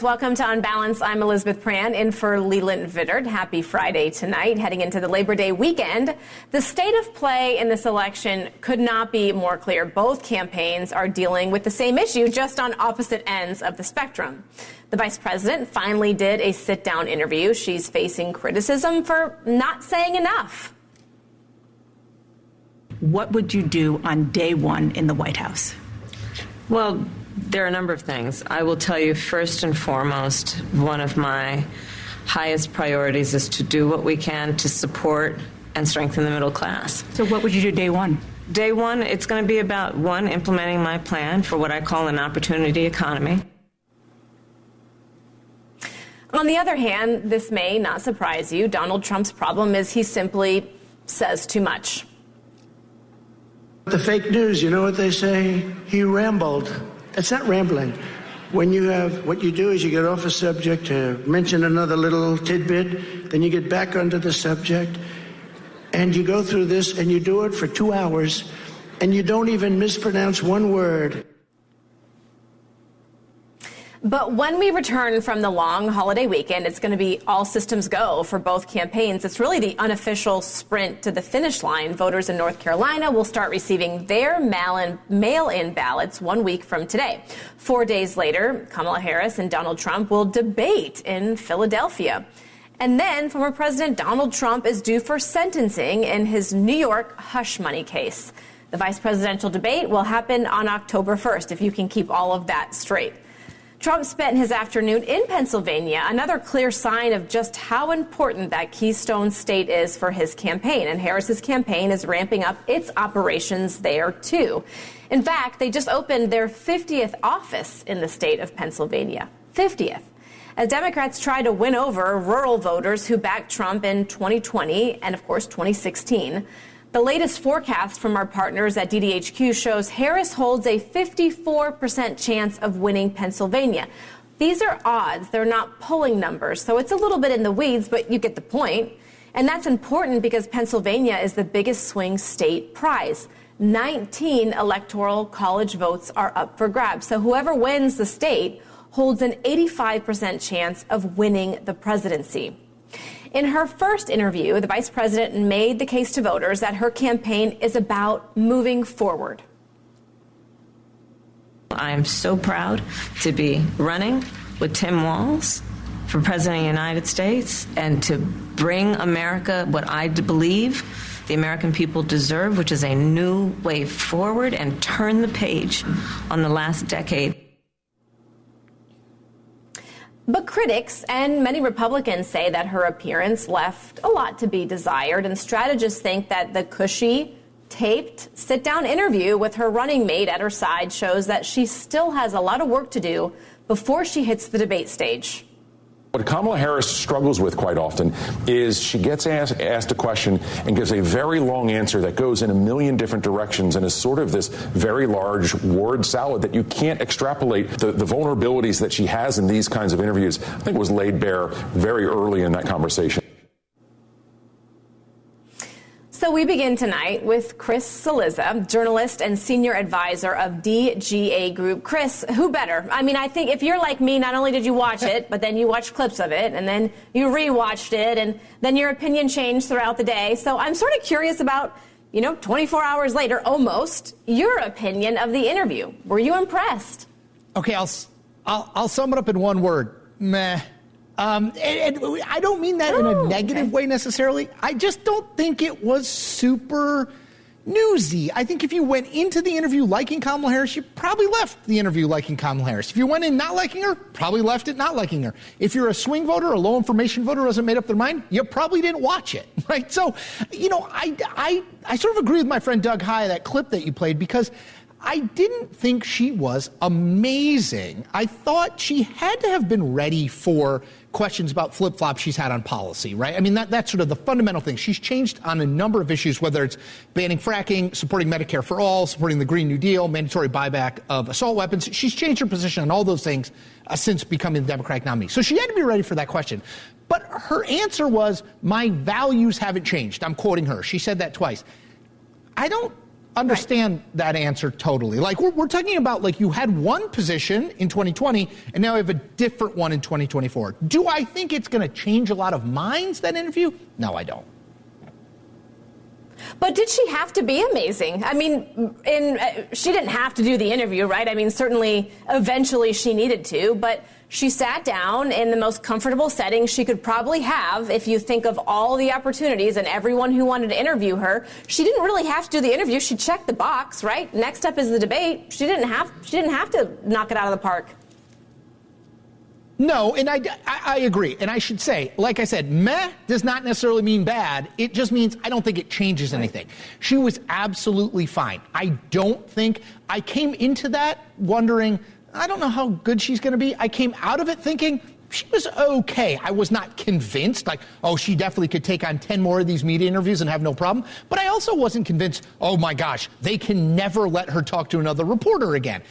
Welcome to On Balance. I'm Elizabeth Pran in for Leland Vittert. Happy Friday tonight. Heading into the Labor Day weekend, the state of play in this election could not be more clear. Both campaigns are dealing with the same issue, just on opposite ends of the spectrum. The vice president finally did a sit-down interview. She's facing criticism for not saying enough. What would you do on day one in the White House? Well, there are a number of things. I will tell you, first and foremost, one of my highest priorities is to do what we can to support and strengthen the middle class. So what would you do day one? Day one, it's going to be about, one, implementing my plan for what I call an opportunity economy. On the other hand, this may not surprise you. Donald Trump's problem is he simply says too much. The fake news, you know what they say? He rambled. It's not rambling. When you have, what you do is you get off a subject to mention another little tidbit, then you get back onto the subject, and you go through this, and you do it for 2 hours, and you don't even mispronounce one word. But when we return from the long holiday weekend, it's going to be all systems go for both campaigns. It's really the unofficial sprint to the finish line. Voters in North Carolina will start receiving their mail-in ballots 1 week from today. 4 days later, Kamala Harris and Donald Trump will debate in Philadelphia. And then former President Donald Trump is due for sentencing in his New York hush money case. The vice presidential debate will happen on October 1st, if you can keep all of that straight. Trump spent his afternoon in Pennsylvania, another clear sign of just how important that Keystone state is for his campaign. And Harris's campaign is ramping up its operations there, too. In fact, they just opened their 50th office in the state of Pennsylvania. 50th. As Democrats try to win over rural voters who backed Trump in 2020 and, of course, 2016. The latest forecast from our partners at DDHQ shows Harris holds a 54% chance of winning Pennsylvania. These are odds. They're not polling numbers, so it's a little bit in the weeds, but you get the point. And that's important because Pennsylvania is the biggest swing state prize. 19 electoral college votes are up for grabs. So whoever wins the state holds an 85% chance of winning the presidency. In her first interview, the vice president made the case to voters that her campaign is about moving forward. I am so proud to be running with Tim Walz for President of the United States and to bring America what I believe the American people deserve, which is a new way forward, and turn the page on the last decade. But critics and many Republicans say that her appearance left a lot to be desired, and strategists think that the cushy, taped, sit-down interview with her running mate at her side shows that she still has a lot of work to do before she hits the debate stage. What Kamala Harris struggles with quite often is she gets asked a question and gives a very long answer that goes in a million different directions and is sort of this very large word salad that you can't extrapolate. The vulnerabilities that she has in these kinds of interviews, I think, was laid bare very early in that conversation. So we begin tonight with Chris Cillizza, journalist and senior advisor of DGA Group. Chris, who better? I mean, I think if you're like me, not only did you watch it, but then you watched clips of it, and then you rewatched it, and then your opinion changed throughout the day. So I'm sort of curious about, 24 hours later, almost, your opinion of the interview. Were you impressed? Okay, I'll sum it up in one word. Meh. And I don't mean that in a negative way necessarily. I just don't think it was super newsy. I think if you went into the interview liking Kamala Harris, you probably left the interview liking Kamala Harris. If you went in not liking her, probably left it not liking her. If you're a swing voter, a low information voter who hasn't made up their mind, you probably didn't watch it, right? So, I sort of agree with my friend Doug Heye, that clip that you played, because I didn't think she was amazing. I thought she had to have been ready for questions about flip-flops she's had on policy, right? I mean, that's sort of the fundamental thing. She's changed on a number of issues, whether it's banning fracking, supporting Medicare for all, supporting the Green New Deal, mandatory buyback of assault weapons. She's changed her position on all those things since becoming the Democratic nominee. So she had to be ready for that question. But her answer was, my values haven't changed. I'm quoting her. She said that twice. I don't understand that answer totally. Like, we're talking about, like, you had one position in 2020, and now you have a different one in 2024. Do I think it's going to change a lot of minds, that interview? No, I don't. But did she have to be amazing? I mean, she didn't have to do the interview, right? I mean, certainly, eventually she needed to, but she sat down in the most comfortable setting she could probably have. If you think of all the opportunities and everyone who wanted to interview her, she didn't really have to do the interview. She checked the box, right? Next up is the debate. She didn't have to knock it out of the park. No, and I agree. And I should say, like I said, meh does not necessarily mean bad. It just means I don't think it changes anything. She was absolutely fine. I came into that wondering, I don't know how good she's going to be. I came out of it thinking she was okay. I was not convinced, like, oh, she definitely could take on 10 more of these media interviews and have no problem. But I also wasn't convinced, oh, my gosh, they can never let her talk to another reporter again.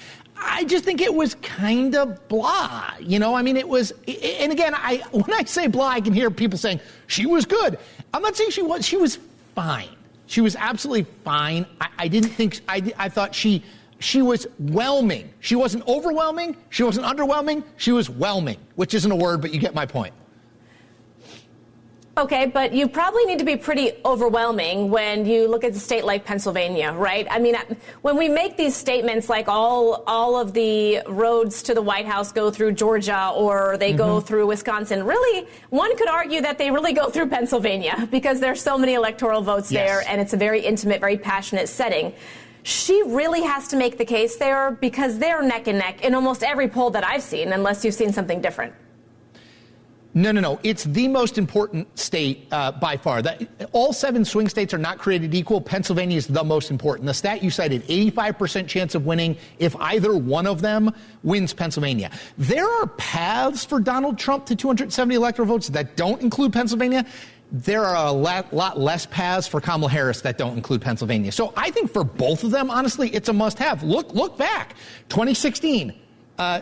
I just think it was kind of blah, you know? I mean, it was, and again, when I say blah, I can hear people saying she was good. I'm not saying she was fine. She was absolutely fine. I thought she was whelming. She wasn't overwhelming. She wasn't underwhelming. She was whelming, which isn't a word, but you get my point. Okay, but you probably need to be pretty overwhelming when you look at a state like Pennsylvania, right? I mean, when we make these statements like all of the roads to the White House go through Georgia or they go through Wisconsin, really, one could argue that they really go through Pennsylvania because there's so many electoral votes there and it's a very intimate, very passionate setting. She really has to make the case there because they're neck and neck in almost every poll that I've seen, unless you've seen something different. No. It's the most important state by far. All 7 swing states are not created equal. Pennsylvania is the most important. The stat you cited, 85% chance of winning if either one of them wins Pennsylvania. There are paths for Donald Trump to 270 electoral votes that don't include Pennsylvania. There are a lot less paths for Kamala Harris that don't include Pennsylvania. So I think for both of them, honestly, it's a must-have. Look back. 2016,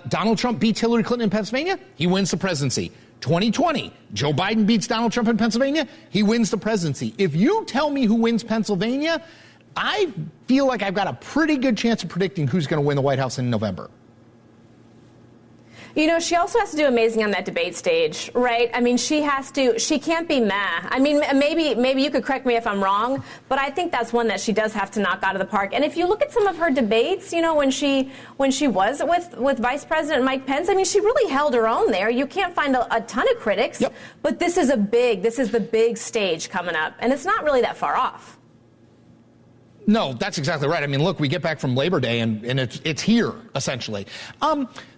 Donald Trump beats Hillary Clinton in Pennsylvania. He wins the presidency. 2020, Joe Biden beats Donald Trump in Pennsylvania. He wins the presidency. If you tell me who wins Pennsylvania, I feel like I've got a pretty good chance of predicting who's going to win the White House in November. You know, she also has to do amazing on that debate stage, right? I mean, she can't be meh. I mean, maybe you could correct me if I'm wrong, but I think that's one that she does have to knock out of the park. And if you look at some of her debates, you know, when she was with Vice President Mike Pence, I mean, she really held her own there. You can't find a ton of critics, but this is the big stage coming up, and it's not really that far off. No, that's exactly right. I mean, look, we get back from Labor Day and it's here, essentially.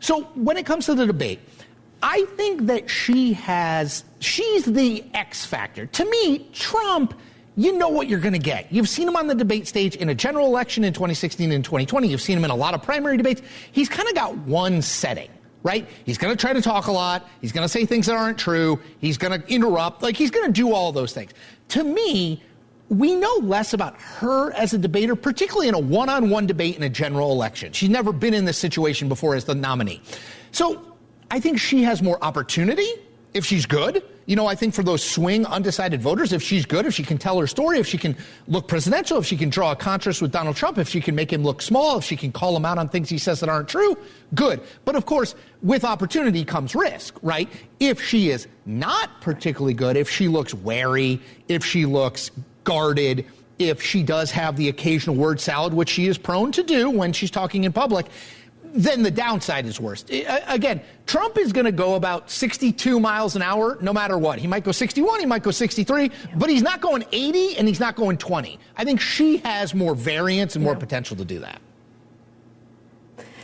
So when it comes to the debate, I think that she's the X factor. To me, Trump, you know what you're going to get. You've seen him on the debate stage in a general election in 2016 and 2020. You've seen him in a lot of primary debates. He's kind of got one setting, right? He's going to try to talk a lot. He's going to say things that aren't true. He's going to interrupt. Like, he's going to do all those things. To me, we know less about her as a debater, particularly in a one-on-one debate in a general election. She's never been in this situation before as the nominee. So I think she has more opportunity if she's good. You know, I think for those swing undecided voters, if she's good, if she can tell her story, if she can look presidential, if she can draw a contrast with Donald Trump, if she can make him look small, if she can call him out on things he says that aren't true, good. But of course, with opportunity comes risk, right? If she is not particularly good, if she looks wary, if she looks guarded, if she does have the occasional word salad, which she is prone to do when she's talking in public, then the downside is worse. Again, Trump is going to go about 62 miles an hour no matter what. He might go 61, he might go 63, but he's not going 80 and he's not going 20. I think she has more variance and more potential to do that.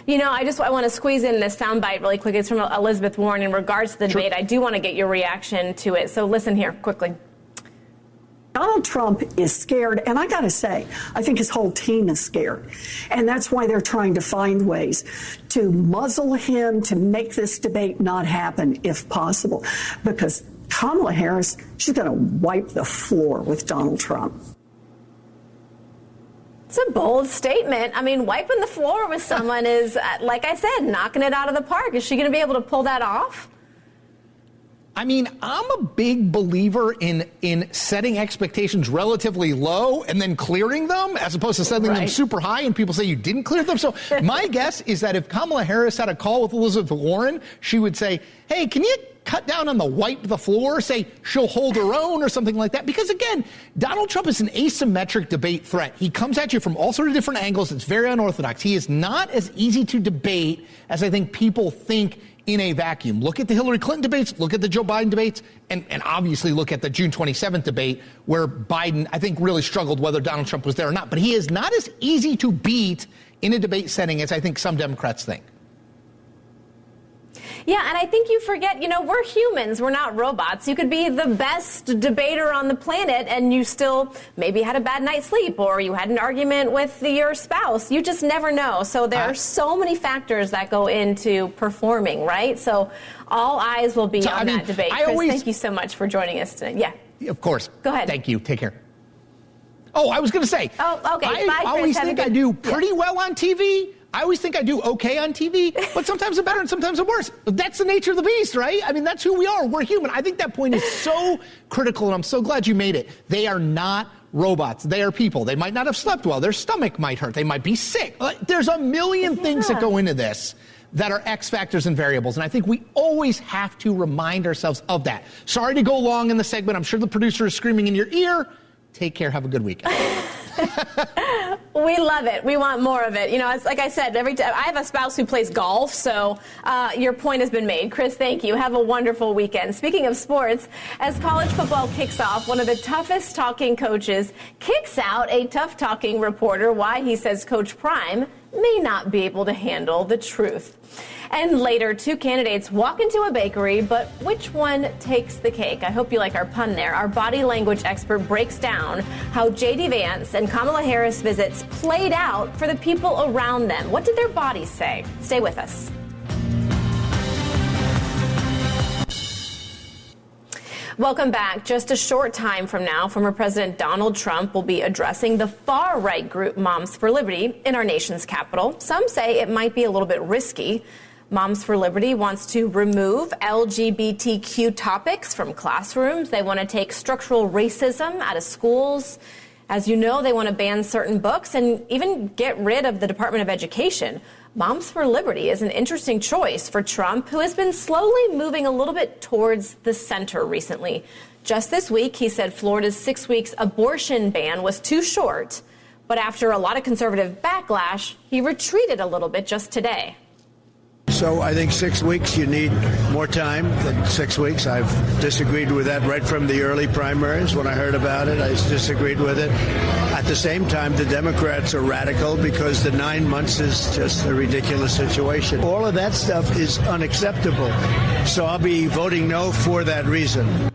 You know, I want to squeeze in this soundbite really quick. It's from Elizabeth Warren in regards to the debate. I do want to get your reaction to it. So listen here quickly. Donald Trump is scared, and I got to say, I think his whole team is scared. And that's why they're trying to find ways to muzzle him, to make this debate not happen if possible. Because Kamala Harris, she's going to wipe the floor with Donald Trump. It's a bold statement. I mean, wiping the floor with someone is, like I said, knocking it out of the park. Is she going to be able to pull that off? I mean, I'm a big believer in setting expectations relatively low and then clearing them as opposed to setting them super high and people say you didn't clear them. So my guess is that if Kamala Harris had a call with Elizabeth Warren, she would say, hey, can you cut down on the wipe the floor, say she'll hold her own or something like that? Because again, Donald Trump is an asymmetric debate threat. He comes at you from all sorts of different angles. It's very unorthodox. He is not as easy to debate as I think people think in a vacuum. Look at the Hillary Clinton debates, look at the Joe Biden debates, and obviously look at the June 27th debate where Biden, I think, really struggled whether Donald Trump was there or not. But he is not as easy to beat in a debate setting as I think some Democrats think. Yeah, and I think you forget, we're humans. We're not robots. You could be the best debater on the planet and you still maybe had a bad night's sleep or you had an argument with your spouse. You just never know. So there are so many factors that go into performing, right? So all eyes will be on that debate. Chris, thank you so much for joining us today. Yeah. Of course. Go ahead. Thank you. Take care. Oh, I was going to say. Oh, okay. Bye, Chris. I always think I do pretty well on TV. I always think I do okay on TV, but sometimes I'm better and sometimes I'm worse. That's the nature of the beast, right? I mean, that's who we are. We're human. I think that point is so critical, and I'm so glad you made it. They are not robots. They are people. They might not have slept well. Their stomach might hurt. They might be sick. There's a million things that go into this that are X factors and variables, and I think we always have to remind ourselves of that. Sorry to go long in the segment. I'm sure the producer is screaming in your ear. Take care. Have a good weekend. We love it. We want more of it. It's like I said, every time I have a spouse who plays golf, so your point has been made. Chris, thank you. Have a wonderful weekend. Speaking of sports, as college football kicks off, one of the toughest talking coaches kicks out a tough talking reporter why he says Coach Prime may not be able to handle the truth. And later, two candidates walk into a bakery, but which one takes the cake? I hope you like our pun there. Our body language expert breaks down how J.D. Vance and Kamala Harris visits played out for the people around them. What did their bodies say? Stay with us. Welcome back. Just a short time from now, former President Donald Trump will be addressing the far-right group Moms for Liberty in our nation's capital. Some say it might be a little bit risky. Moms for Liberty wants to remove LGBTQ topics from classrooms. They want to take structural racism out of schools. As you know, they want to ban certain books and even get rid of the Department of Education. Moms for Liberty is an interesting choice for Trump, who has been slowly moving a little bit towards the center recently. Just this week, he said Florida's 6 weeks abortion ban was too short. But after a lot of conservative backlash, he retreated a little bit just today. So I think 6 weeks, you need more time than 6 weeks. I've disagreed with that right from the early primaries. When I heard about it, I disagreed with it. At the same time, the Democrats are radical because the 9 months is just a ridiculous situation. All of that stuff is unacceptable. So I'll be voting no for that reason.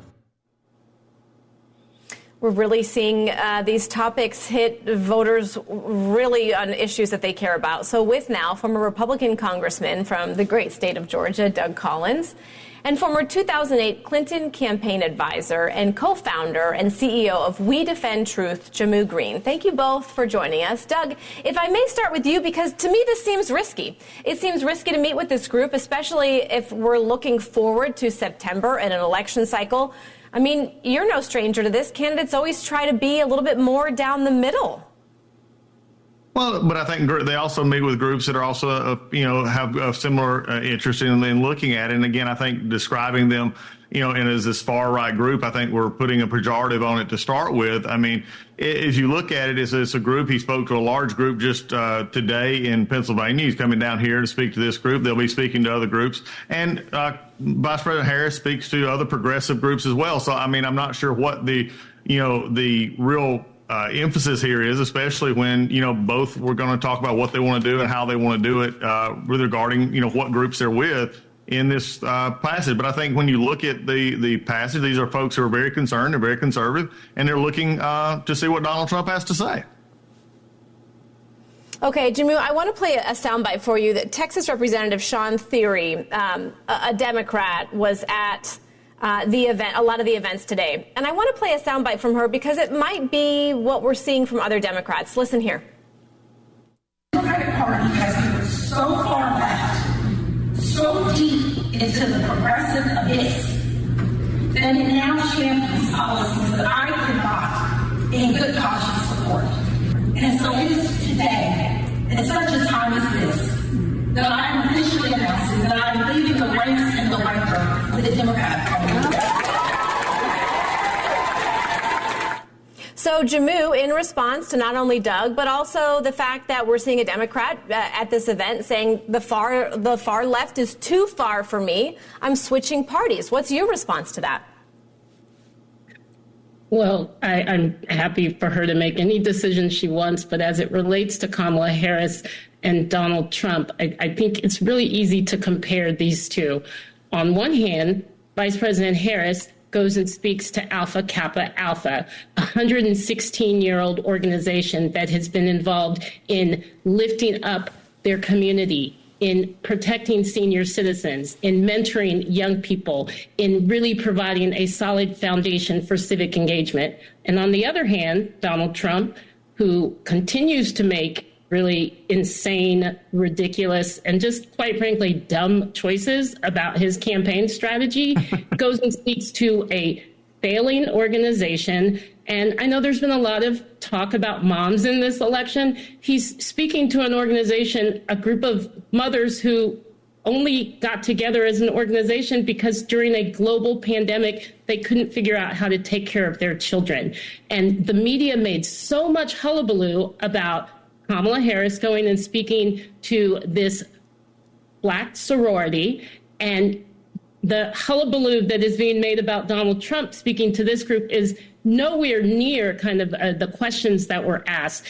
We're really seeing these topics hit voters really on issues that they care about. So with now former Republican congressman from the great state of Georgia, Doug Collins, and former 2008 Clinton campaign advisor and co-founder and CEO of We Defend Truth, Jamu Green. Thank you both for joining us. Doug, if I may start with you, because to me this seems risky. It seems risky to meet with this group, especially if we're looking forward to September and an election cycle. I mean, you're no stranger to this. Candidates always try to be a little bit more down the middle. Well, but I think they also meet with groups that are also, have a similar interest in looking at it. And again, I think describing them, and as this far right group, I think we're putting a pejorative on it to start with. I mean, as you look at it, it's a group. He spoke to a large group just today in Pennsylvania. He's coming down here to speak to this group. They'll be speaking to other groups. And Vice President Harris speaks to other progressive groups as well. So, I mean, I'm not sure what the real emphasis here is, especially when, both we're going to talk about what they want to do and how they want to do it regarding, what groups they're with in this passage. But I think when you look at the passage, these are folks who are very concerned, they're very conservative, and they're looking to see what Donald Trump has to say. Okay, Jamu, I want to play a soundbite for you that Texas Representative Sean Theory, a Democrat, was at the event, a lot of the events today. And I want to play a soundbite from her because it might be what we're seeing from other Democrats. Listen here. The Democratic Party has moved so far left, so deep into the progressive abyss, and it now champions policies that I cannot, in good conscience, support. And so it is today, at such a time as this, that I am officially announcing that I am leaving the ranks and the ranker of the Democratic Party. So, Jammu, in response to not only Doug, but also the fact that we're seeing a Democrat at this event saying the far left is too far for me, I'm switching parties. What's your response to that? Well, I'm happy for her to make any decision she wants, but as it relates to Kamala Harris and Donald Trump, I think it's really easy to compare these two. On one hand, Vice President Harris goes and speaks to Alpha Kappa Alpha, a 116-year-old organization that has been involved in lifting up their community, in protecting senior citizens, in mentoring young people, in really providing a solid foundation for civic engagement. And on the other hand, Donald Trump, who continues to make really insane, ridiculous, and just quite frankly, dumb choices about his campaign strategy, goes and speaks to a failing organization. And I know there's been a lot of talk about moms in this election. He's speaking to an organization, a group of mothers who only got together as an organization because during a global pandemic, they couldn't figure out how to take care of their children. And the media made so much hullabaloo about Kamala Harris going and speaking to this black sorority, and the hullabaloo that is being made about Donald Trump speaking to this group is nowhere near kind of the questions that were asked.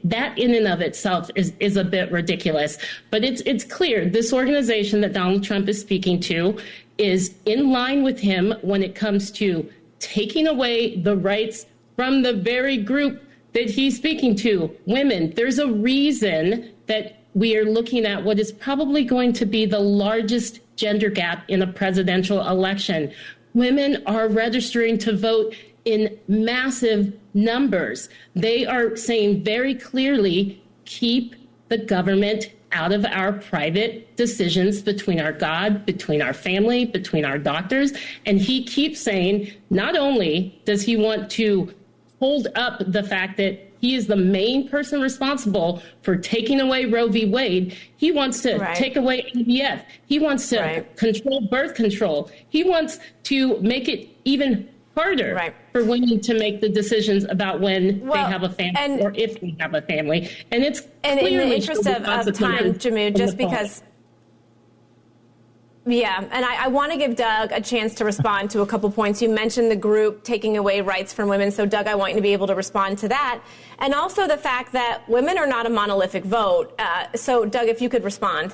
That in and of itself is a bit ridiculous. But it's clear this organization that Donald Trump is speaking to is in line with him when it comes to taking away the rights from the very group that he's speaking to, women. There's a reason that we are looking at what is probably going to be the largest gender gap in a presidential election. Women are registering to vote in massive numbers. They are saying very clearly, keep the government out of our private decisions between our God, between our family, between our doctors. And he keeps saying, not only does he want to hold up the fact that he is the main person responsible for taking away Roe v. Wade. He wants to take away IVF. He wants to control birth control. He wants to make it even harder for women to make the decisions about when they have a family or if they have a family. And it's in the interest of time, Jammu, just because... Yeah, and I want to give Doug a chance to respond to a couple points. You mentioned the group taking away rights from women. So, Doug, I want you to be able to respond to that. And also the fact that women are not a monolithic vote. So, Doug, if you could respond.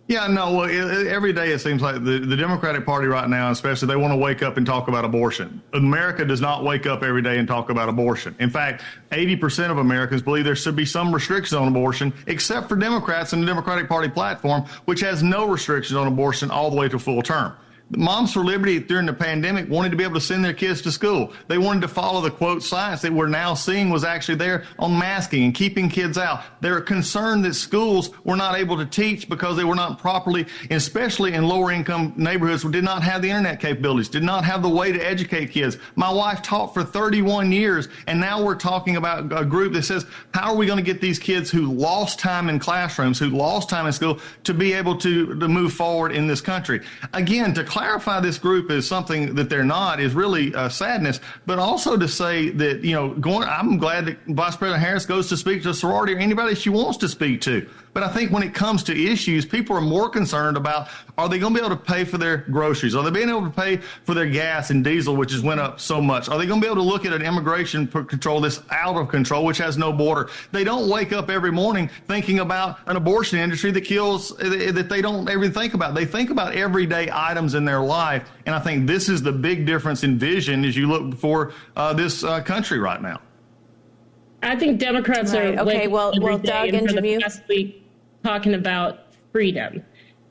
Yeah, no, well, every day it seems like the Democratic Party right now, especially, they want to wake up and talk about abortion. America does not wake up every day and talk about abortion. In fact, 80% of Americans believe there should be some restrictions on abortion, except for Democrats and the Democratic Party platform, which has no restrictions on abortion all the way to full term. Moms for Liberty during the pandemic wanted to be able to send their kids to school. They wanted to follow the, quote, science that we're now seeing was actually there on masking and keeping kids out. They're concerned that schools were not able to teach because they were not properly, especially in lower income neighborhoods, did not have the internet capabilities, did not have the way to educate kids. My wife taught for 31 years, and now we're talking about a group that says, how are we going to get these kids who lost time in classrooms, who lost time in school, to be able to move forward in this country? Again, to clarify this group as something that they're not is really sadness, but also to say that, you know, I'm glad that Vice President Harris goes to speak to a sorority or anybody she wants to speak to. But I think when it comes to issues, people are more concerned about, are they going to be able to pay for their groceries? Are they being able to pay for their gas and diesel, which has went up so much? Are they going to be able to look at an immigration control that's out of control, which has no border? They don't wake up every morning thinking about an abortion industry that kills, that they don't ever think about. They think about everyday items in their life. And I think this is the big difference in vision as you look before this country right now. I think Democrats are Doug and Jammu, last week talking about freedom.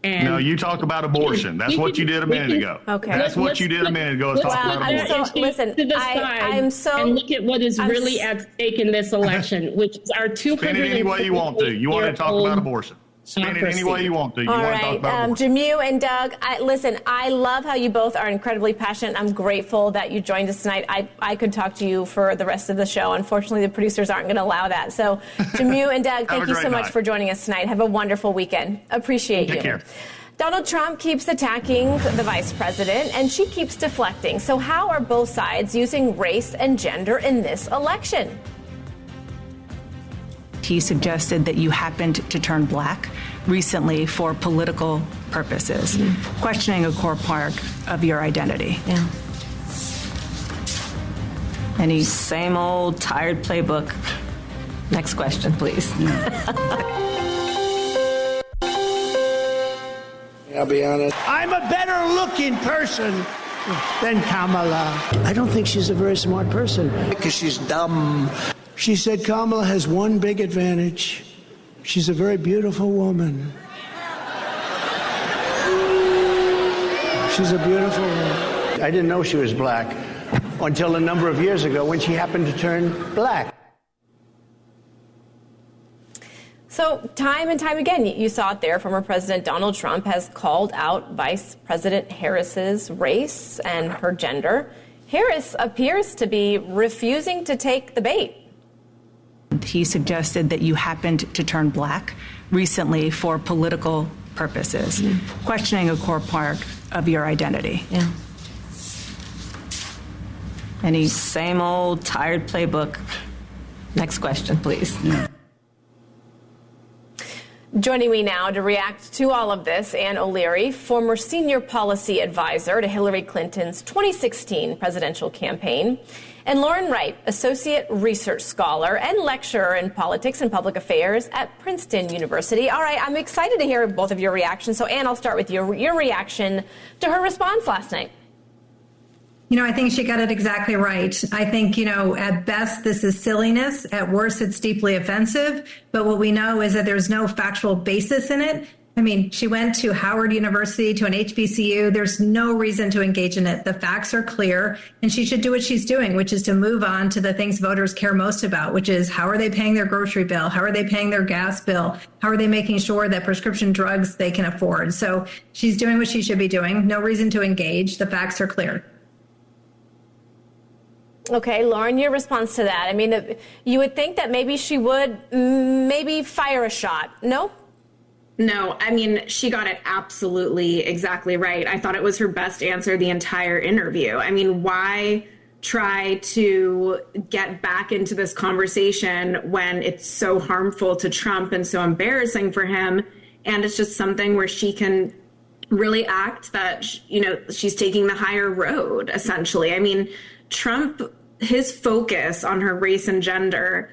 And no, you talk about abortion. That's what you did a minute ago. Okay. That's what you did a minute ago. I'm so and look at what is really at stake in this election, which is our 200. Spin it any way you want to. You want to talk about abortion. spin it any way you want to. You All want right, to talk about Jamil and Doug, listen, I love how you both are incredibly passionate. I'm grateful that you joined us tonight. I could talk to you for the rest of the show. Unfortunately, the producers aren't going to allow that. So, Jamil and Doug, thank you so much for joining us tonight. Have a wonderful weekend. Appreciate you. Take care. Donald Trump keeps attacking the vice president, and she keeps deflecting. So how are both sides using race and gender in this election? He suggested that you happened to turn black recently for political purposes, questioning a core part of your identity. Yeah. Any Same old tired playbook. Next question, please. I'll be honest. I'm a better looking person than Kamala. I don't think she's a very smart person. Because she's dumb. She said Kamala has one big advantage. She's a very beautiful woman. She's a beautiful woman. I didn't know she was black until a number of years ago when she happened to turn black. So time and time again, you saw it there, former President Donald Trump has called out Vice President Harris's race and her gender. Harris appears to be refusing to take the bait. He suggested that you happened to turn black recently for political purposes, questioning a core part of your identity. Yeah. Any Same old tired playbook. Next question, please. Joining me now to react to all of this, Ann O'Leary, former senior policy advisor to Hillary Clinton's 2016 presidential campaign, and Lauren Wright, associate research scholar and lecturer in politics and public affairs at Princeton University. All right, I'm excited to hear both of your reactions. So, Ann, I'll start with your reaction to her response last night. I think she got it exactly right. I think, at best, this is silliness. At worst, it's deeply offensive. But what we know is that there's no factual basis in it. I mean, she went to Howard University, to an HBCU. There's no reason to engage in it. The facts are clear, and she should do what she's doing, which is to move on to the things voters care most about, which is how are they paying their grocery bill? How are they paying their gas bill? How are they making sure that prescription drugs they can afford? So she's doing what she should be doing. No reason to engage. The facts are clear. Okay, Lauren, your response to that. I mean, you would think that maybe she would maybe fire a shot. No? No, I mean, she got it absolutely exactly right. I thought it was her best answer the entire interview. I mean, why try to get back into this conversation when it's so harmful to Trump and so embarrassing for him? And it's just something where she can really act that, she's taking the higher road, essentially. I mean, Trump, his focus on her race and gender,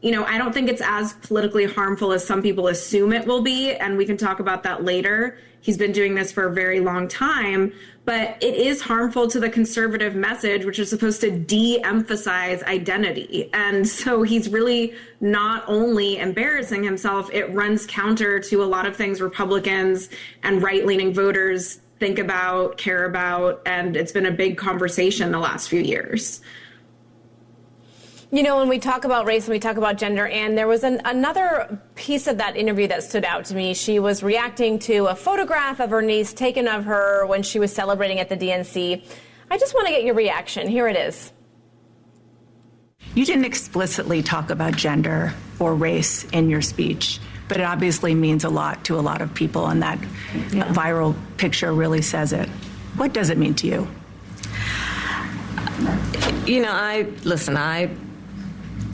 I don't think it's as politically harmful as some people assume it will be. And we can talk about that later. He's been doing this for a very long time, but it is harmful to the conservative message, which is supposed to de-emphasize identity. And so he's really not only embarrassing himself, it runs counter to a lot of things Republicans and right-leaning voters think about, care about, and it's been a big conversation the last few years. When we talk about race and we talk about gender, and there was another piece of that interview that stood out to me. She was reacting to a photograph of her niece taken of her when she was celebrating at the DNC. I just want to get your reaction. Here it is. You didn't explicitly talk about gender or race in your speech, but it obviously means a lot to a lot of people, and that viral picture really says it. What does it mean to you? I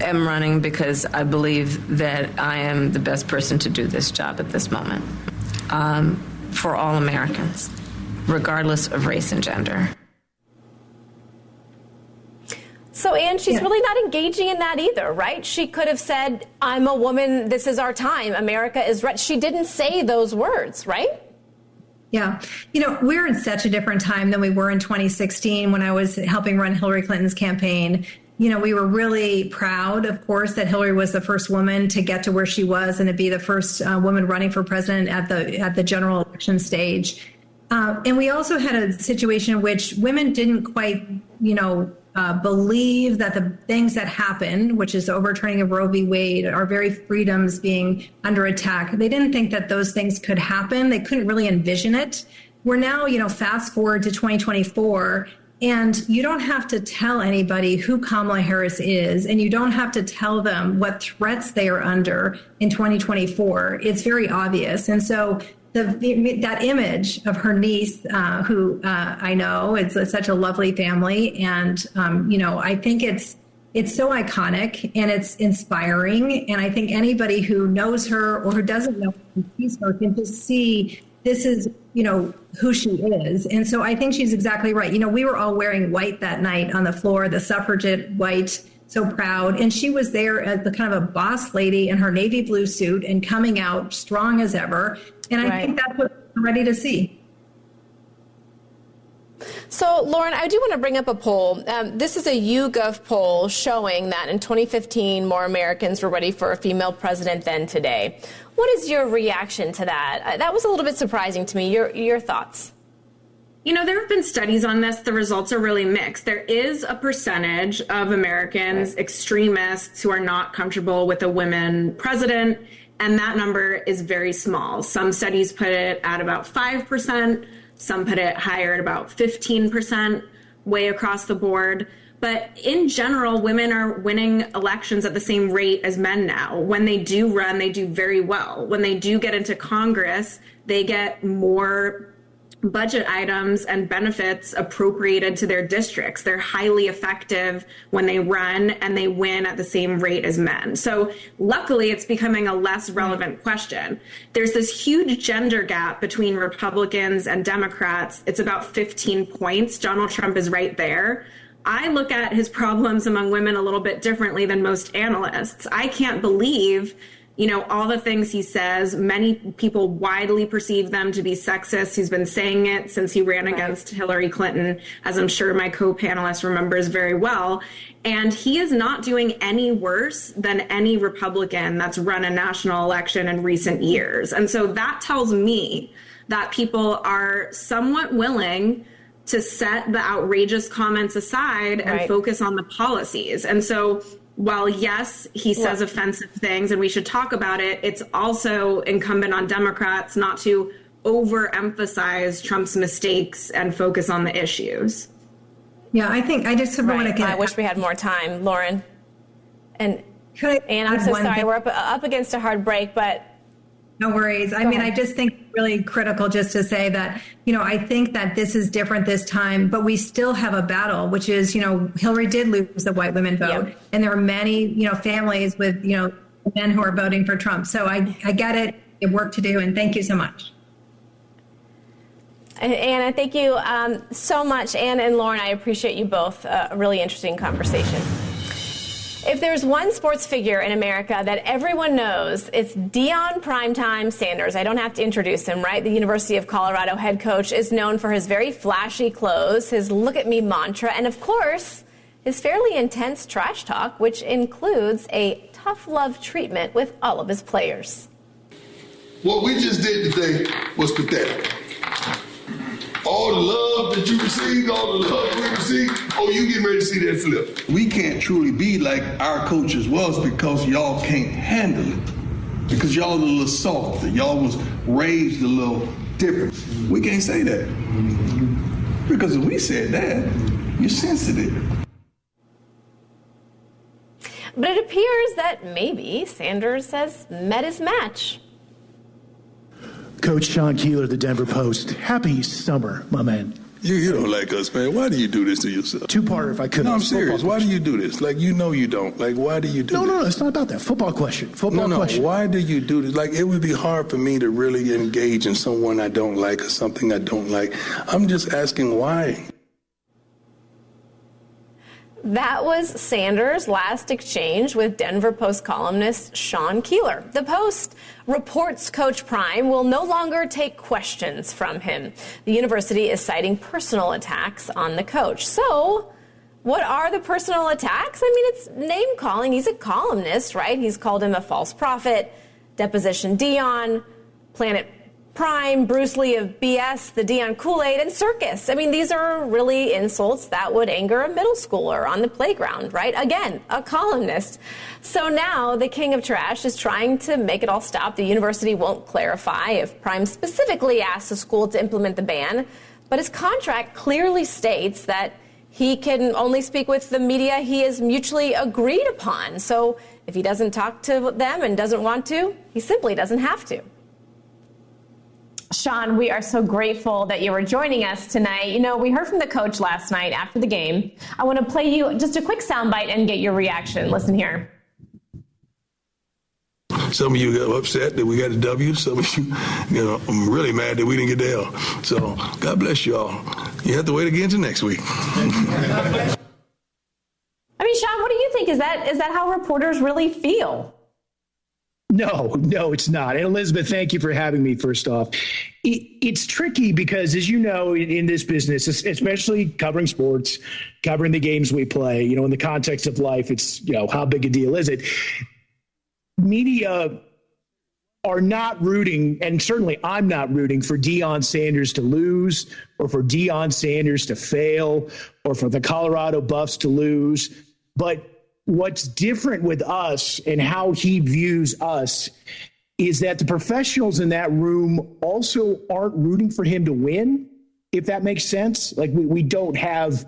am running because I believe that I am the best person to do this job at this moment, for all Americans, regardless of race and gender. So, Ann, she's really not engaging in that either, right? She could have said, I'm a woman, this is our time, America is right. She didn't say those words, right? Yeah. We're in such a different time than we were in 2016 when I was helping run Hillary Clinton's campaign. We were really proud, of course, that Hillary was the first woman to get to where she was and to be the first woman running for president at the general election stage. And we also had a situation in which women didn't quite, believe that the things that happened, which is the overturning of Roe v. Wade, our very freedoms being under attack, they didn't think that those things could happen. They couldn't really envision it. We're now, fast forward to 2024, and you don't have to tell anybody who Kamala Harris is, and you don't have to tell them what threats they are under in 2024. It's very obvious. And so that image of her niece, who I know is such a lovely family, and I think it's so iconic and it's inspiring. And I think anybody who knows her or who doesn't know her sees her can just see this is who she is. And so I think she's exactly right. We were all wearing white that night on the floor, the suffragette white, so proud. And she was there as the kind of a boss lady in her navy blue suit and coming out strong as ever. And I think that's what we're ready to see. So, Lauren, I do want to bring up a poll. This is a YouGov poll showing that in 2015, more Americans were ready for a female president than today. What is your reaction to that? That was a little bit surprising to me. Your thoughts? There have been studies on this. The results are really mixed. There is a percentage of Americans, extremists, who are not comfortable with a women president, and that number is very small. Some studies put it at about 5%. Some put it higher at about 15%, way across the board. But in general, women are winning elections at the same rate as men now. When they do run, they do very well. When they do get into Congress, they get more budget items and benefits appropriated to their districts. They're highly effective when they run, and they win at the same rate as men. So luckily, it's becoming a less relevant question. There's this huge gender gap between Republicans and Democrats. It's about 15 points. Donald Trump is right there. I look at his problems among women a little bit differently than most analysts. I can't believe all the things he says. Many people widely perceive them to be sexist. He's been saying it since he ran against Hillary Clinton, as I'm sure my co-panelist remembers very well. And he is not doing any worse than any Republican that's run a national election in recent years. And so that tells me that people are somewhat willing to set the outrageous comments aside and focus on the policies. And so while, yes, he says offensive things and we should talk about it, it's also incumbent on Democrats not to overemphasize Trump's mistakes and focus on the issues. Yeah, I think I just want to get... I wish we had more time, Lauren. And I'm so sorry, we're up against a hard break, but... No worries. I mean, I just think it's really critical just to say that, I think that this is different this time, but we still have a battle, which is, Hillary did lose the white women vote. Yep. And there are many, families with, men who are voting for Trump. So I get it. We have work to do. And thank you so much. Anna, thank you so much. Anna and Lauren, I appreciate you both. A really interesting conversation. If there's one sports figure in America that everyone knows, it's Deion Primetime Sanders. I don't have to introduce him, right? The University of Colorado head coach is known for his very flashy clothes, his look at me mantra, and of course, his fairly intense trash talk, which includes a tough love treatment with all of his players. What we just did today was pathetic. All the love that you received, all the love we received, you getting ready to see that flip. We can't truly be like our coaches was because y'all can't handle it. Because y'all a little softer. Y'all was raised a little different. We can't say that. Because if we said that, you're sensitive. But it appears that maybe Sanders has met his match. Coach Sean Keeler, the Denver Post. Happy summer, my man. You don't like us, man. Why do you do this to yourself? Two-parter, if I could. No, I'm serious. Why do you do this? You don't. Why do you do this? No, it's not about that. Football question. Question. Why do you do this? It would be hard for me to really engage in someone I don't like or something I don't like. I'm just asking why. That was Sanders' last exchange with Denver Post columnist Sean Keeler. The Post reports Coach Prime will no longer take questions from him. The university is citing personal attacks on the coach. So, what are the personal attacks? I mean, it's name calling. He's a columnist, right? He's called him a false prophet, deposition Deion, Planet Prime, Bruce Lee of BS, the Deion Kool-Aid, and circus. I mean, these are really insults that would anger a middle schooler on the playground, right? Again, a columnist. So now the king of trash is trying to make it all stop. The university won't clarify if Prime specifically asked the school to implement the ban, but his contract clearly states that he can only speak with the media he has mutually agreed upon. So if he doesn't talk to them and doesn't want to, he simply doesn't have to. Sean, we are so grateful that you were joining us tonight. You know, we heard from the coach last night after the game. I want to play you just a quick soundbite and get your reaction. Listen here. Some of you got upset that we got a W. Some of you, I'm really mad that we didn't get the L. So God bless you all. You have to wait again till next week. I mean, Sean, what do you think? Is that how reporters really feel? No, it's not. And Elizabeth, thank you for having me, first off. It's tricky because, as you know, in this business, especially covering sports, covering the games we play, in the context of life, it's, how big a deal is it? Media are not rooting, and certainly I'm not rooting for Deion Sanders to lose or for Deion Sanders to fail or for the Colorado Buffs to lose. But what's different with us and how he views us is that the professionals in that room also aren't rooting for him to win, if that makes sense. Like we don't have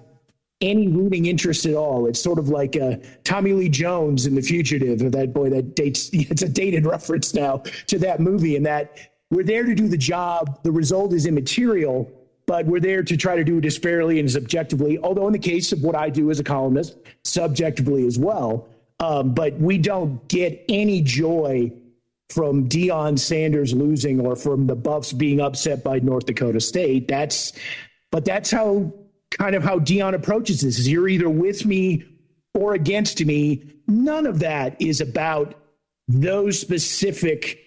any rooting interest at all. It's sort of like Tommy Lee Jones in The Fugitive, or that boy that dates. It's a dated reference now to that movie, and that we're there to do the job. The result is immaterial, but we're there to try to do it as fairly and as objectively, although in the case of what I do as a columnist, subjectively as well. But we don't get any joy from Deion Sanders losing or from the Buffs being upset by North Dakota State. That's how Deion approaches this, is you're either with me or against me. None of that is about those specific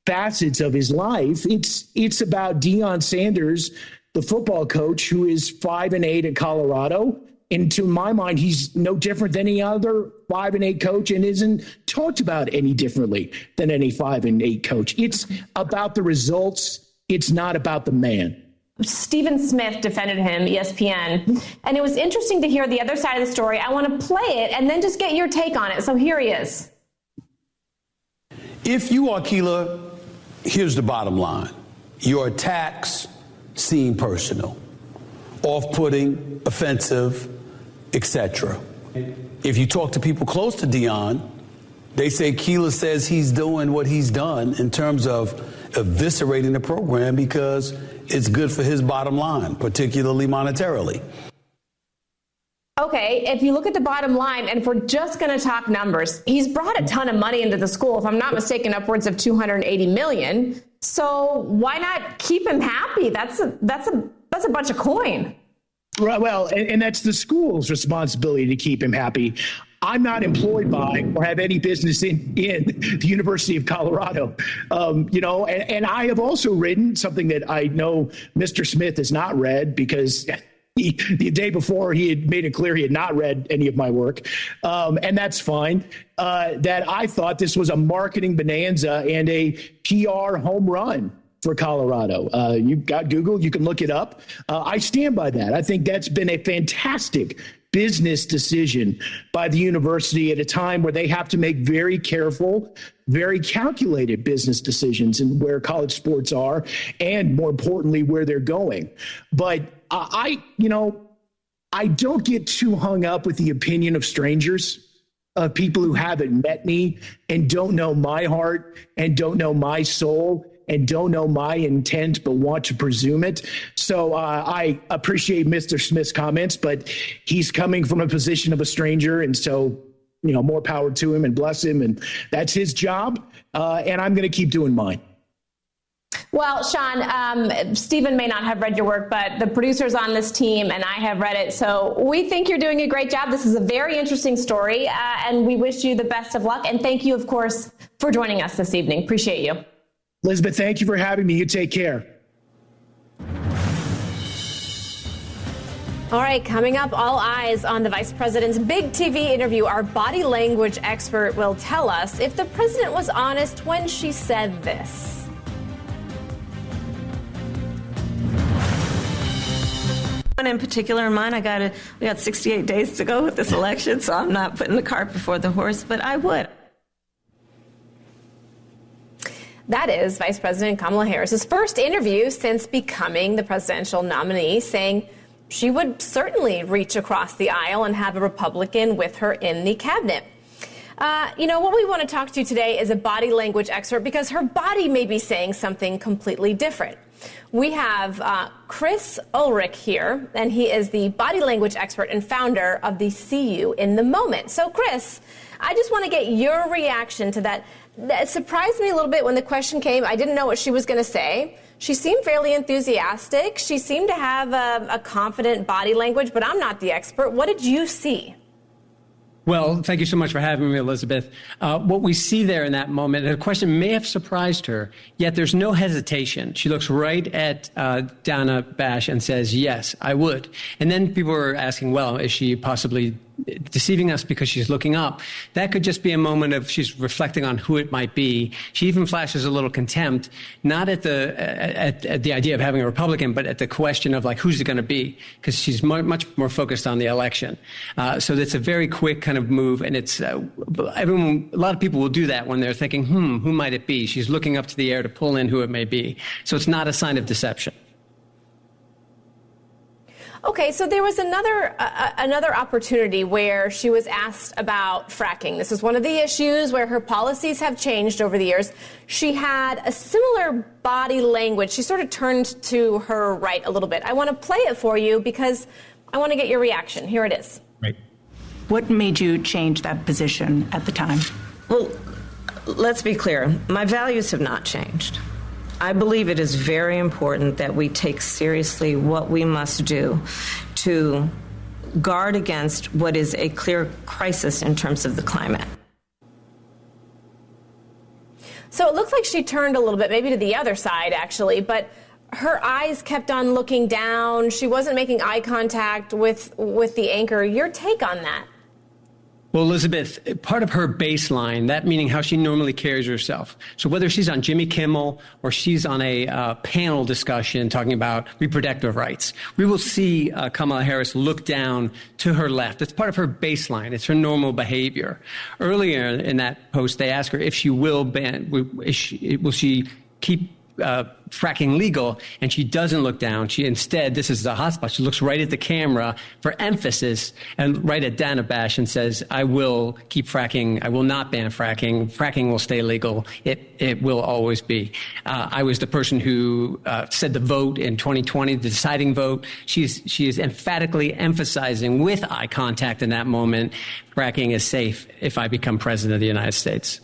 facets of his life. It's about Deion Sanders, the football coach who is 5-8 at Colorado. And to my mind, he's no different than any other 5-8 coach and isn't talked about any differently than any 5-8 coach. It's about the results. It's not about the man. Stephen Smith defended him, ESPN, and it was interesting to hear the other side of the story. I want to play it and then just get your take on it. So here he is. If you are Keela, here's the bottom line. Your attacks seem personal, off-putting, offensive, etc. If you talk to people close to Deion, they say Keela says he's doing what he's done in terms of eviscerating the program because it's good for his bottom line, particularly monetarily. Okay, if you look at the bottom line, and if we're just going to talk numbers, he's brought a ton of money into the school, if I'm not mistaken, upwards of $280 million. So why not keep him happy? That's a bunch of coin. Right, well, and that's the school's responsibility to keep him happy. I'm not employed by or have any business in the University of Colorado, and I have also written something that I know Mr. Smith has not read because the day before he had made it clear he had not read any of my work, and that's fine, that I thought this was a marketing bonanza and a PR home run for Colorado. You've got Google, you can look it up. I stand by that. I think that's been a fantastic business decision by the university at a time where they have to make very careful, very calculated business decisions in where college sports are and, more importantly, where they're going. But I don't get too hung up with the opinion of strangers, of people who haven't met me and don't know my heart and don't know my soul and don't know my intent but want to presume it. So I appreciate Mr. Smith's comments, but he's coming from a position of a stranger, and so, more power to him and bless him, and that's his job, and I'm going to keep doing mine. Well, Sean, Stephen may not have read your work, but the producers on this team and I have read it, so we think you're doing a great job. This is a very interesting story, and we wish you the best of luck, and thank you, of course, for joining us this evening. Appreciate you. Elizabeth, thank you for having me. You take care. All right, coming up, all eyes on the vice president's big TV interview. Our body language expert will tell us if the president was honest when she said this. In particular in mind, we got 68 days to go with this election, so I'm not putting the cart before the horse, but I would. That is Vice President Kamala Harris's first interview since becoming the presidential nominee, saying she would certainly reach across the aisle and have a Republican with her in the cabinet. What we want to talk to today is a body language expert because her body may be saying something completely different. We have Chris Ulrich here, and he is the body language expert and founder of the See You in the Moment. So, Chris, I just want to get your reaction to that. It surprised me a little bit when the question came. I didn't know what she was going to say. She seemed fairly enthusiastic. She seemed to have a confident body language, but I'm not the expert. What did you see? Well, thank you so much for having me, Elizabeth. What we see there in that moment, the question may have surprised her, yet there's no hesitation. She looks right at Dana Bash and says, yes, I would. And then people are asking, well, is she possibly deceiving us because she's looking up? That could just be a moment of she's reflecting on who it might be. She even flashes a little contempt, not at the idea of having a Republican, but at the question of like, who's it going to be? Because she's much more focused on the election. So that's a very quick kind of move. And it's a lot of people will do that when they're thinking, who might it be? She's looking up to the air to pull in who it may be. So it's not a sign of deception. Okay, so there was another opportunity where she was asked about fracking. This is one of the issues where her policies have changed over the years. She had a similar body language. She sort of turned to her right a little bit. I want to play it for you because I want to get your reaction. Here it is. Right. What made you change that position at the time? Well, let's be clear. My values have not changed. I believe it is very important that we take seriously what we must do to guard against what is a clear crisis in terms of the climate. So it looks like she turned a little bit, maybe to the other side, actually, but her eyes kept on looking down. She wasn't making eye contact with the anchor. Your take on that? Well, Elizabeth, part of her baseline, that meaning how she normally carries herself. So whether she's on Jimmy Kimmel or she's on a panel discussion talking about reproductive rights, we will see Kamala Harris look down to her left. It's part of her baseline. It's her normal behavior. Earlier in that post, they asked her if she will will she keep fracking legal, and she doesn't look down. She instead, this is the hotspot, she looks right at the camera for emphasis and right at Dana Bash and says, I will keep fracking. I will not ban fracking. Fracking will stay legal. It will always be. I was the person who said the vote in 2020, the deciding vote. She is emphatically emphasizing with eye contact in that moment, fracking is safe if I become president of the United States.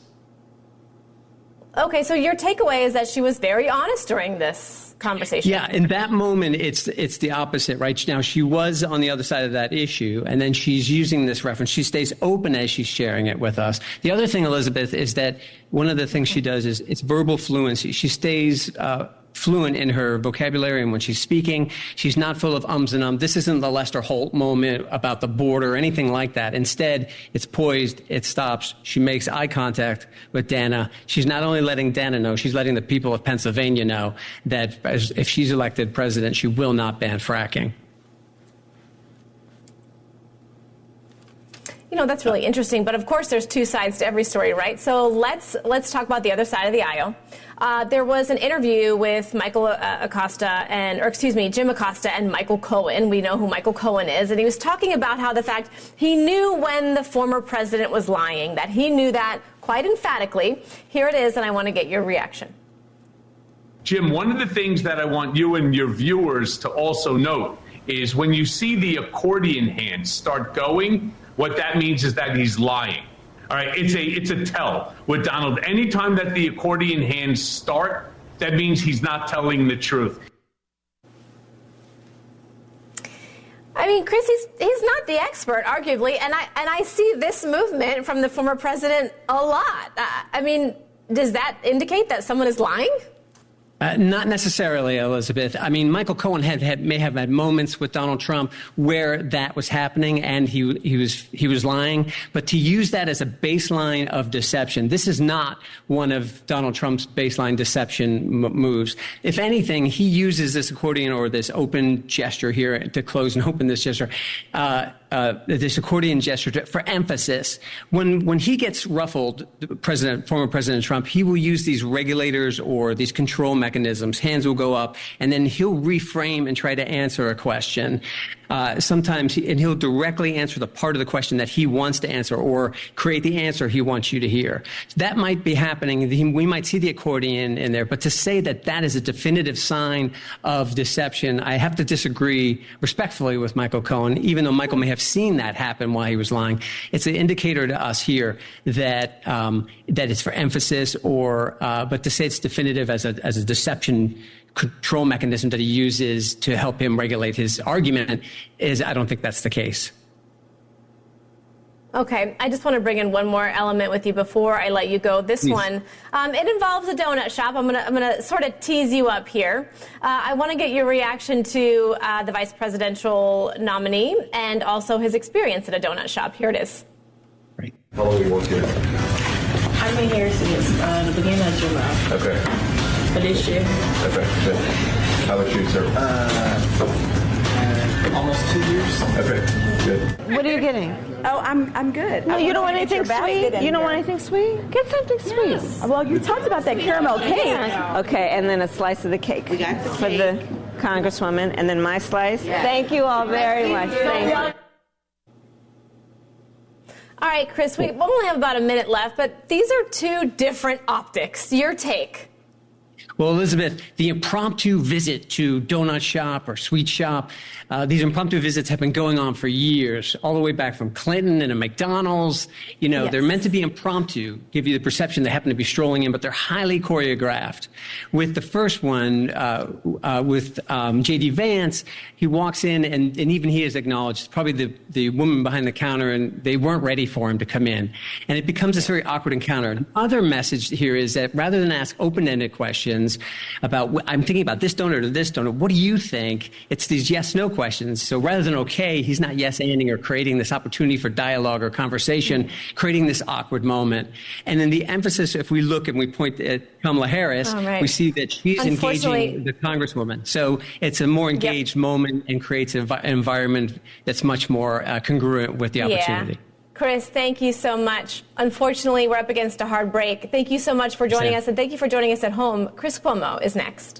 Okay, so your takeaway is that she was very honest during this conversation. Yeah, in that moment, it's the opposite, right? Now, she was on the other side of that issue, and then she's using this reference. She stays open as she's sharing it with us. The other thing, Elizabeth, is that one of the things she does is it's verbal fluency. She stays fluent in her vocabulary, and when she's speaking, she's not full of ums and ums. This isn't the Lester Holt moment about the border or anything like that. Instead, it's poised, it stops. She makes eye contact with Dana. She's not only letting Dana know, she's letting the people of Pennsylvania know that if she's elected president, she will not ban fracking. You know, that's really interesting. But of course, there's two sides to every story, right? So let's talk about the other side of the aisle. There was an interview with Jim Acosta and Michael Cohen. We know who Michael Cohen is. And he was talking about how the fact he knew when the former president was lying, that he knew that quite emphatically. Here it is, and I want to get your reaction. Jim, one of the things that I want you and your viewers to also note is when you see the accordion hands start going, what that means is that he's lying. All right, it's a tell with Donald. Anytime that the accordion hands start, that means he's not telling the truth. I mean, Chris, he's not the expert, arguably, and I see this movement from the former president a lot. I mean, does that indicate that someone is lying? Not necessarily, Elizabeth. I mean, Michael Cohen may have had moments with Donald Trump where that was happening and he was lying. But to use that as a baseline of deception, this is not one of Donald Trump's baseline deception moves. If anything, he uses this accordion or this open gesture here to close and open this gesture. This accordion gesture for emphasis. When he gets ruffled, former President Trump, he will use these regulators or these control mechanisms. Hands will go up, and then he'll reframe and try to answer a question. Sometimes he'll directly answer the part of the question that he wants to answer or create the answer he wants you to hear. That might be happening. We might see the accordion in there, but to say that that is a definitive sign of deception, I have to disagree respectfully with Michael Cohen, even though Michael may have seen that happen while he was lying. It's an indicator to us here that that it's for emphasis, but to say it's definitive as a deception control mechanism that he uses to help him regulate his argument I don't think that's the case. Okay, I just want to bring in one more element with you before I let you go. This Please. one, it involves a donut shop. I'm gonna sort of tease you up here. I want to get your reaction to the vice presidential nominee and also his experience at a donut shop. Here it is. Right. How long have you worked here? I've been here since the beginning of July. Okay. For this year. Okay. Good. How about you, sir? Almost 2 years. Okay. Good. What are you getting? Oh, I'm good. No, you don't want anything sweet? You don't want anything sweet? Get something sweet. Yes. Well, you talked about that caramel cake. Yeah. Okay, and then a slice of the cake. We got the for cake. the Congresswoman, and then my slice. Yeah. Thank you all very much. Thank you. All right, Chris, we only have about a minute left, but these are two different optics. Your take. Well, Elizabeth, the impromptu visit to donut shop or sweet shop, these impromptu visits have been going on for years, all the way back from Clinton and a McDonald's. You know, They're meant to be impromptu, give you the perception they happen to be strolling in, but they're highly choreographed. With the first one, with J.D. Vance, he walks in, and even he has acknowledged, probably the woman behind the counter, and they weren't ready for him to come in. And it becomes this very awkward encounter. Another message here is that rather than ask open-ended questions about, I'm thinking about this donut or this donut, what do you think? It's these yes-no questions. So rather than okay, he's not yes-anding or creating this opportunity for dialogue or conversation, creating this awkward moment. And then the emphasis, if we look and we point at Kamala Harris, we see that she's engaging the Congresswoman. So it's a more engaged moment and creates an environment that's much more congruent with the opportunity. Chris, thank you so much. Unfortunately, we're up against a hard break. Thank you so much for joining us, and thank you for joining us at home. Chris Cuomo is next.